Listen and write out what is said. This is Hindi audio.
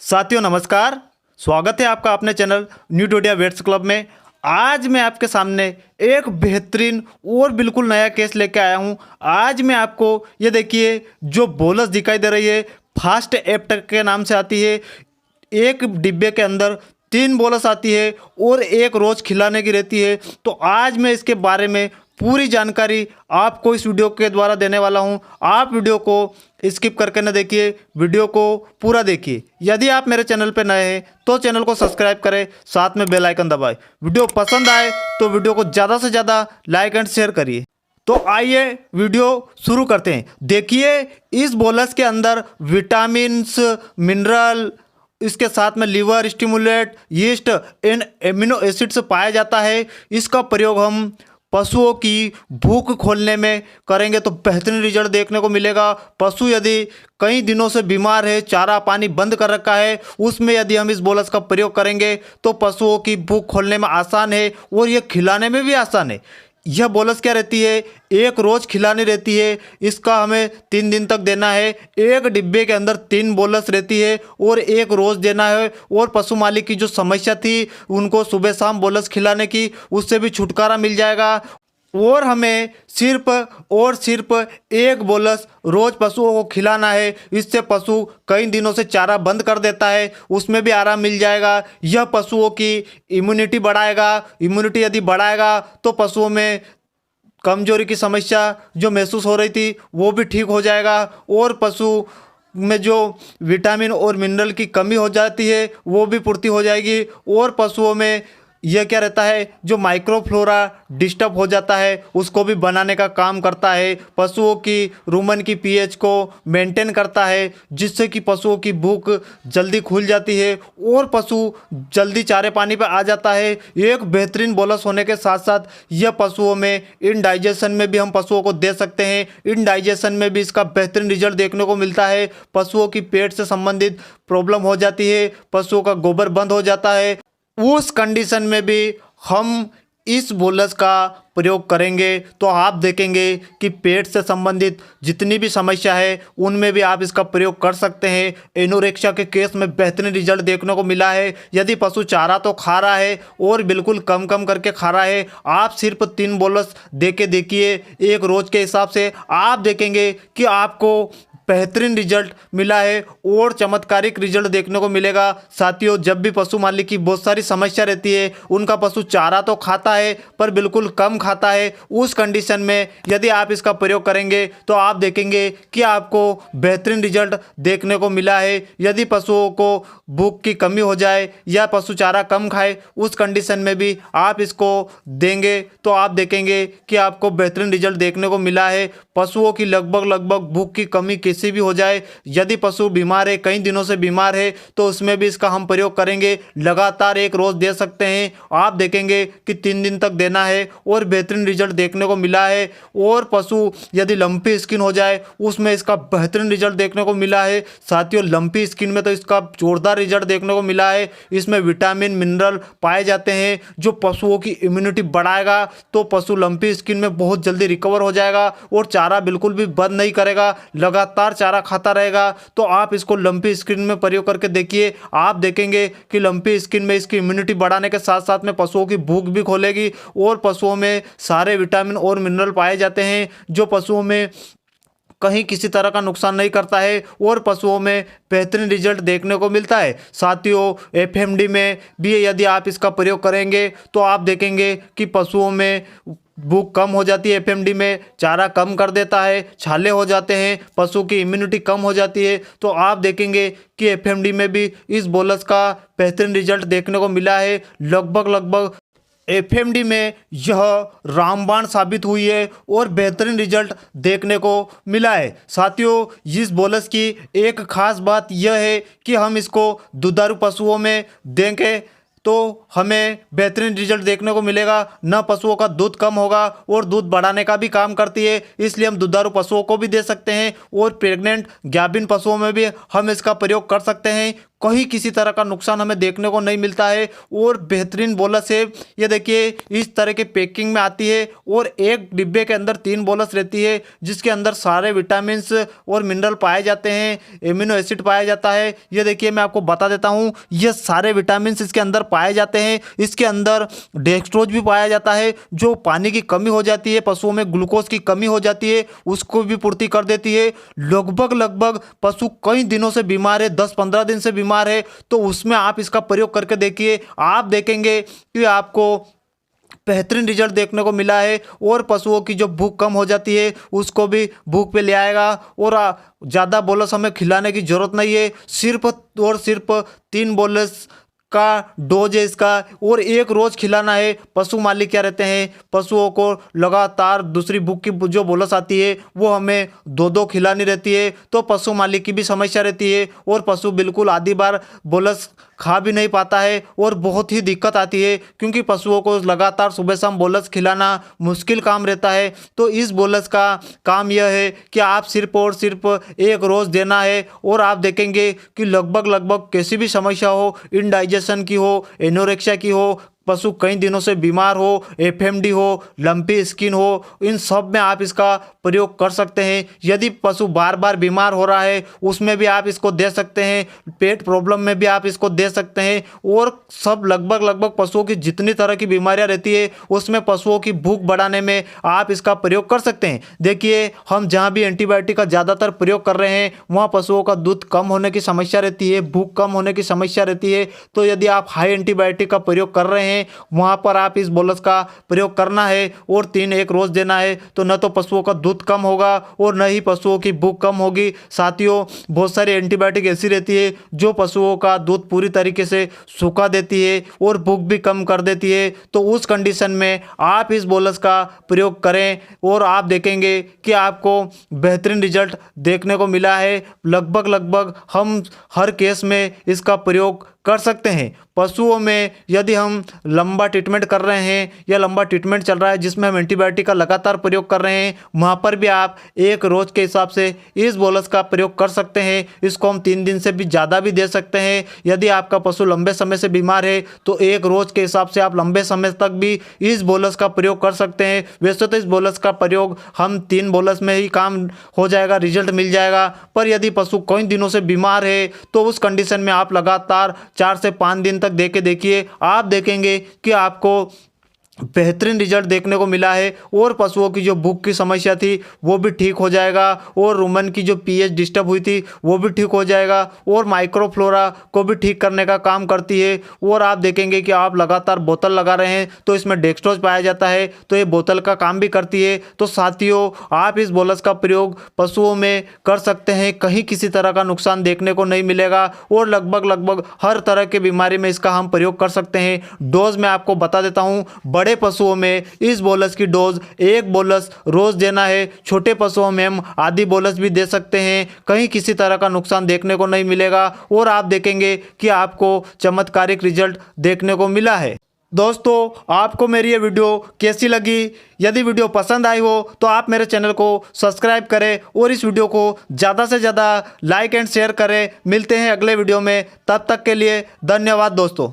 साथियों नमस्कार। स्वागत है आपका अपने channel new Todia weights club में। आज मैं आपके सामने एक बेहतरीन और बिल्कुल नया केस लेके आया हूं। आज मैं आपको ये देखिए जो बोलस दिखाई दे रही है फास्ट एप्ट के नाम से आती है। एक डिब्बे के अंदर 3 बोलस आती है और एक रोज़ खिलाने की रहती है। तो आज मैं इसके बारे में पूरी जानकारी आपको इस वीडियो के द्वारा देने वाला हूं। आप वीडियो को स्किप करके न देखिए, वीडियो को पूरा देखिए। यदि आप मेरे चैनल पर नए हैं तो चैनल को सब्सक्राइब करें, साथ में बेल आइकन दबाएं। वीडियो पसंद आए तो वीडियो को ज़्यादा से ज़्यादा लाइक एंड शेयर करिए। तो आइए वीडियो शुरू करते हैं। देखिए इस बोलस के अंदर विटामिन्स, मिनरल, इसके साथ में liver stimulate, yeast and amino acids पाया जाता है। इसका प्रयोग हम पशुओं की भूख खोलने में करेंगे तो बेहतरीन रिजल्ट देखने को मिलेगा। पशु यदि कई दिनों से बीमार है, चारा पानी बंद कर रखा है, उसमें यदि हम इस बोलस का प्रयोग करेंगे तो पशुओं की भूख खोलने में आसान है और यह खिलाने में भी आसान है। यह बोलस क्या रहती है, एक रोज़ खिलानी रहती है। इसका हमें 3 दिन तक देना है। एक डिब्बे के अंदर 3 बोलस रहती है और एक रोज़ देना है। और पशु मालिक की जो समस्या थी उनको सुबह शाम बोलस खिलाने की, उससे भी छुटकारा मिल जाएगा। और हमें सिर्फ और सिर्फ एक बोलस रोज़ पशुओं को खिलाना है। इससे पशु कई दिनों से चारा बंद कर देता है, उसमें भी आराम मिल जाएगा। यह पशुओं की इम्यूनिटी बढ़ाएगा। इम्यूनिटी यदि बढ़ाएगा तो पशुओं में कमजोरी की समस्या जो महसूस हो रही थी वो भी ठीक हो जाएगा। और पशु में जो विटामिन और मिनरल की कमी हो जाती है वो भी पूर्ति हो जाएगी। और पशुओं में यह क्या रहता है, जो माइक्रोफ्लोरा डिस्टर्ब हो जाता है उसको भी बनाने का काम करता है। पशुओं की रूमन की पीएच को मेंटेन करता है, जिससे कि पशुओं की भूख जल्दी खुल जाती है और पशु जल्दी चारे पानी पर आ जाता है। एक बेहतरीन बोलस होने के साथ साथ यह पशुओं में इनडाइजेशन में भी हम पशुओं को दे सकते हैं। इनडाइजेशन में भी इसका बेहतरीन रिजल्ट देखने को मिलता है। पशुओं की पेट से संबंधित प्रॉब्लम हो जाती है, पशुओं का गोबर बंद हो जाता है, उस कंडीशन में भी हम इस बोलस का प्रयोग करेंगे तो आप देखेंगे कि पेट से संबंधित जितनी भी समस्या है उनमें भी आप इसका प्रयोग कर सकते हैं। एनोरेक्सिया के केस में बेहतरीन रिजल्ट देखने को मिला है। यदि पशु चारा तो खा रहा है और बिल्कुल कम कम करके खा रहा है, आप सिर्फ 3 बोलस दे के देखिए एक रोज़ के हिसाब से, आप देखेंगे कि आपको बेहतरीन रिजल्ट मिला है और चमत्कारिक रिजल्ट देखने को मिलेगा। साथियों, जब भी पशु मालिक की बहुत सारी समस्या रहती है, उनका पशु चारा तो खाता है पर बिल्कुल कम खाता है, उस कंडीशन में यदि आप इसका प्रयोग करेंगे तो आप देखेंगे कि आपको बेहतरीन रिजल्ट देखने को मिला है। यदि पशुओं को भूख की कमी हो जाए या पशु चारा कम खाए, उस कंडीशन में भी आप इसको देंगे तो आप देखेंगे कि आपको बेहतरीन रिजल्ट देखने को मिला है। पशुओं की लगभग भूख की कमी किसी भी हो जाए, यदि पशु बीमार है, कई दिनों से बीमार है, तो उसमें भी इसका हम प्रयोग करेंगे। लगातार एक रोज़ दे सकते हैं। आप देखेंगे कि 3 दिन तक देना है और बेहतरीन रिजल्ट देखने को मिला है। और पशु यदि लंपी स्किन हो जाए उसमें इसका बेहतरीन रिजल्ट देखने को मिला है। साथियों, लंपी स्किन में तो इसका जोरदार रिजल्ट देखने को मिला है। इसमें विटामिन मिनरल पाए जाते हैं जो पशुओं की इम्यूनिटी बढ़ाएगा, तो पशु लंपी स्किन में बहुत जल्दी रिकवर हो जाएगा और चारा बिल्कुल भी बंद नहीं करेगा, लगातार चारा खाता रहेगा। तो आप इसको लंपी स्किन में प्रयोग करके देखिए, आप देखेंगे कि लंपी स्किन में इसकी इम्यूनिटी बढ़ाने के साथ साथ में पशुओं की भूख भी खोलेगी और पशुओं में सारे विटामिन और मिनरल पाए जाते हैं जो पशुओं में कहीं किसी तरह का नुकसान नहीं करता है और पशुओं में बेहतरीन रिजल्ट देखने को मिलता है। साथियों, एफएमडी में भी यदि आप इसका प्रयोग करेंगे तो आप देखेंगे कि पशुओं में भूख कम हो जाती है। एफएमडी में चारा कम कर देता है, छाले हो जाते हैं, पशु की इम्यूनिटी कम हो जाती है। तो आप देखेंगे कि एफएमडी में भी इस बोलस का बेहतरीन रिजल्ट देखने को मिला है। लगभग एफएमडी में यह रामबाण साबित हुई है और बेहतरीन रिजल्ट देखने को मिला है। साथियों, इस बोलस की एक खास बात यह है कि हम इसको दुधारू पशुओं में देंगे तो हमें बेहतरीन रिजल्ट देखने को मिलेगा। न पशुओं का दूध कम होगा और दूध बढ़ाने का भी काम करती है, इसलिए हम दुधारू पशुओं को भी दे सकते हैं और प्रेग्नेंट गाभिन पशुओं में भी हम इसका प्रयोग कर सकते हैं। कहीं किसी तरह का नुकसान हमें देखने को नहीं मिलता है और बेहतरीन बोलस है। ये देखिए इस तरह के पैकिंग में आती है और एक डिब्बे के अंदर 3 बोलस रहती है जिसके अंदर सारे विटामिन्स और मिनरल पाए जाते हैं, एमिनो एसिड पाया जाता है। ये देखिए मैं आपको बता देता हूँ, ये सारे विटामिन्स इसके अंदर पाए जाते हैं। इसके अंदर डेक्सट्रोज भी पाया जाता है जो पानी की कमी हो जाती है, पशुओं में ग्लूकोज की कमी हो जाती है उसको भी पूर्ति कर देती है। लगभग पशु कई दिनों से बीमार है, 10-15 दिन से बीमार है, तो उसमें आप इसका प्रयोग करके देखिए, आप देखेंगे कि आपको बेहतरीन रिजल्ट देखने को मिला है और पशुओं की जो भूख कम हो जाती है उसको भी भूख पे ले आएगा। और ज़्यादा बोलस हमें खिलाने की ज़रूरत नहीं है, सिर्फ और सिर्फ 3 बोलस का डोज है इसका और एक रोज़ खिलाना है। पशु मालिक क्या रहते हैं, पशुओं को लगातार दूसरी भूख की जो बोलस आती है वो हमें 2-2 खिलानी रहती है, तो पशु मालिक की भी समस्या रहती है और पशु बिल्कुल आधी बार बोलस खा भी नहीं पाता है और बहुत ही दिक्कत आती है क्योंकि पशुओं को लगातार सुबह शाम बोलस खिलाना मुश्किल काम रहता है। तो इस बोलस का काम यह है कि आप सिर्फ और सिर्फ एक रोज़ देना है और आप देखेंगे कि लगभग कैसी भी समस्या हो, इनडाइजेशन की हो, एनोरेक्सिया की हो, पशु कई दिनों से बीमार हो, एफएमडी हो, लंपी स्किन हो, इन सब में आप इसका प्रयोग कर सकते हैं। यदि पशु बार बार बीमार हो रहा है उसमें भी आप इसको दे सकते हैं, पेट प्रॉब्लम में भी आप इसको दे सकते हैं और सब लगभग पशुओं की जितनी तरह की बीमारियां रहती है उसमें पशुओं की भूख बढ़ाने में आप इसका प्रयोग कर सकते हैं। देखिए हम जहाँ भी एंटीबायोटिक का ज़्यादातर प्रयोग कर रहे हैं वहाँ पशुओं का दूध कम होने की समस्या रहती है, भूख कम होने की समस्या रहती है। तो यदि आप हाई एंटीबायोटिक का प्रयोग कर रहे हैं वहां पर आप इस बोलस का प्रयोग करना है और 3 एक रोज देना है, तो न तो पशुओं का दूध कम होगा और न ही पशुओं की भूख कम होगी। साथियों बहुत सारी एंटीबायोटिक ऐसी रहती है जो पशुओं का दूध पूरी तरीके से सूखा देती है और भूख भी कम कर देती है, तो उस कंडीशन में आप इस बोलस का प्रयोग करें और आप देखेंगे कि आपको बेहतरीन रिजल्ट देखने को मिला है। लगभग हम हर केस में इसका प्रयोग कर सकते हैं। पशुओं में यदि हम लंबा ट्रीटमेंट कर रहे हैं या लंबा ट्रीटमेंट चल रहा है जिसमें हम एंटीबायोटिक का लगातार प्रयोग कर रहे हैं वहाँ पर भी आप एक रोज़ के हिसाब से इस बोलस का प्रयोग कर सकते हैं। इसको हम 3 दिन से भी ज़्यादा भी दे सकते हैं। यदि आपका पशु लंबे समय से बीमार है तो एक रोज़ के हिसाब से आप लंबे समय तक भी इस बोलस का प्रयोग कर सकते हैं। वैसे तो इस बोलस का प्रयोग हम 3 बोलस में ही काम हो जाएगा, रिजल्ट मिल जाएगा, पर यदि पशु कई दिनों से बीमार है तो उस कंडीशन में आप लगातार 4 से 5 दिन तक दे के देखिए, आप देखेंगे कि आपको बेहतरीन रिजल्ट देखने को मिला है और पशुओं की जो भूख की समस्या थी वो भी ठीक हो जाएगा और रुमन की जो पीएच डिस्टर्ब हुई थी वो भी ठीक हो जाएगा और माइक्रोफ्लोरा को भी ठीक करने का काम करती है। और आप देखेंगे कि आप लगातार बोतल लगा रहे हैं तो इसमें डेक्सट्रोज पाया जाता है, तो ये बोतल का काम भी करती है। तो साथियों आप इस बोलस का प्रयोग पशुओं में कर सकते हैं, कहीं किसी तरह का नुकसान देखने को नहीं मिलेगा और लगभग हर तरह की बीमारी में इसका हम प्रयोग कर सकते हैं। डोज मैं आपको बता देता हूँ, बड़े पशुओं में इस बोलस की डोज 1 बोलस रोज देना है, छोटे पशुओं में हम आधी बोलस भी दे सकते हैं, कहीं किसी तरह का नुकसान देखने को नहीं मिलेगा और आप देखेंगे कि आपको चमत्कारिक रिजल्ट देखने को मिला है। दोस्तों आपको मेरी ये वीडियो कैसी लगी? यदि वीडियो पसंद आई हो तो आप मेरे चैनल को सब्सक्राइब करें और इस वीडियो को ज़्यादा से ज़्यादा लाइक एंड शेयर करें। मिलते हैं अगले वीडियो में, तब तक के लिए धन्यवाद दोस्तों।